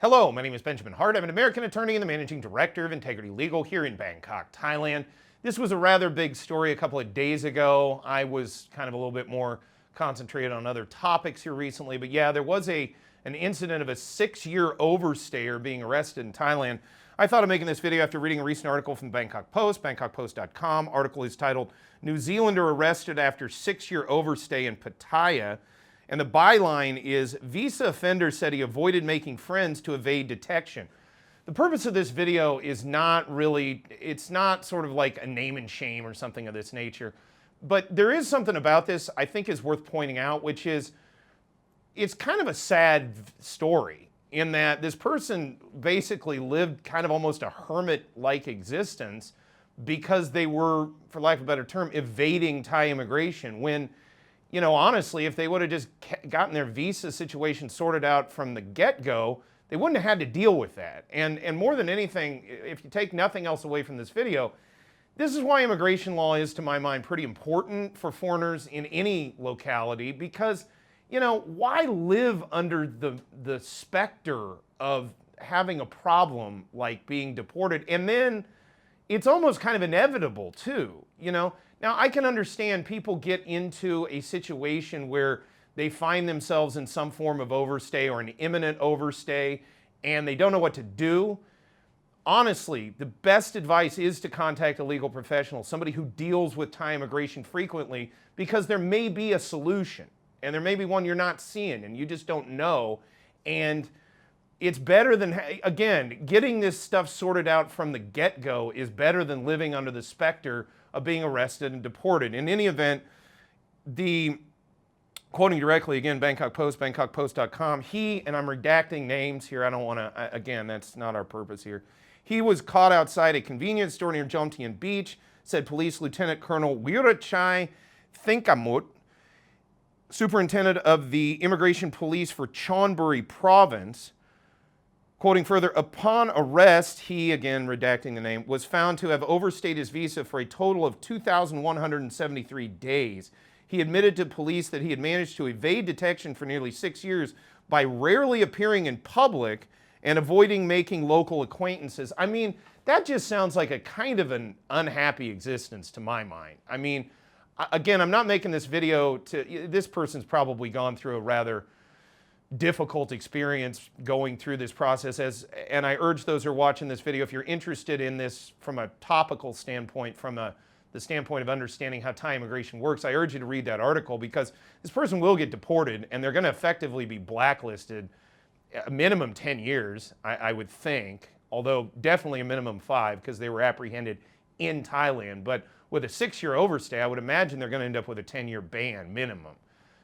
Hello, my name is Benjamin Hart. I'm an American attorney and the managing director of Integrity Legal here in Bangkok, Thailand. This was a rather big story a couple of days ago. I was kind of a little bit more concentrated on other topics here recently, but yeah, there was an incident of a 6-year overstayer being arrested in Thailand. I thought of making this video after reading a recent article from the Bangkok Post, bangkokpost.com. Article is titled, "New Zealander Arrested After 6-Year Overstay in Pattaya." And the byline is, "Visa offender said he avoided making friends to evade detection." The purpose of this video is not really, it's not sort of like a name and shame or something of this nature. But there is something about this I think is worth pointing out, which is it's kind of a sad story in that this person basically lived kind of almost a hermit-like existence because they were, for lack of a better term, evading Thai immigration when, you know, honestly, if they would have just gotten their visa situation sorted out from the get-go, they wouldn't have had to deal with that. And more than anything, if you take nothing else away from this video, this is why immigration law is, to my mind, pretty important for foreigners in any locality because, you know, why live under the specter of having a problem like being deported? And then it's almost kind of inevitable, too, you know? Now, I can understand people get into a situation where they find themselves in some form of overstay or an imminent overstay, and they don't know what to do. Honestly, the best advice is to contact a legal professional, somebody who deals with Thai immigration frequently, because there may be a solution, and there may be one you're not seeing, and you just don't know. And it's better than, again, getting this stuff sorted out from the get-go is better than living under the specter of being arrested and deported. In any event, quoting directly again, Bangkok Post, bangkokpost.com, he, and I'm redacting names here, I don't want to, again, that's not our purpose here. He was caught outside a convenience store near Jomtien Beach, said Police Lieutenant Colonel Wirachai Thinkamut, superintendent of the Immigration Police for Chonburi Province. Quoting further, upon arrest, he, again redacting the name, was found to have overstayed his visa for a total of 2,173 days. He admitted to police that he had managed to evade detection for nearly 6 years by rarely appearing in public and avoiding making local acquaintances. I mean, that just sounds like a kind of an unhappy existence to my mind. I mean, again, I'm not making this video to, this person's probably gone through a rather difficult experience going through this process, and I urge those who are watching this video, if you're interested in this from a topical standpoint, from the standpoint of understanding how Thai immigration works, I urge you to read that article because this person will get deported and they're going to effectively be blacklisted a minimum 10 years, I would think, although definitely a minimum 5 because they were apprehended in Thailand. But with a 6-year overstay, I would imagine they're going to end up with a 10-year ban minimum.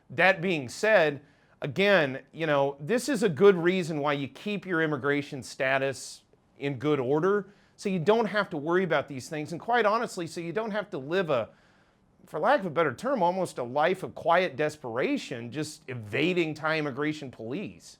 That being said, again, you know, this is a good reason why you keep your immigration status in good order so you don't have to worry about these things. And quite honestly, so you don't have to live a, for lack of a better term, almost a life of quiet desperation just evading Thai immigration police.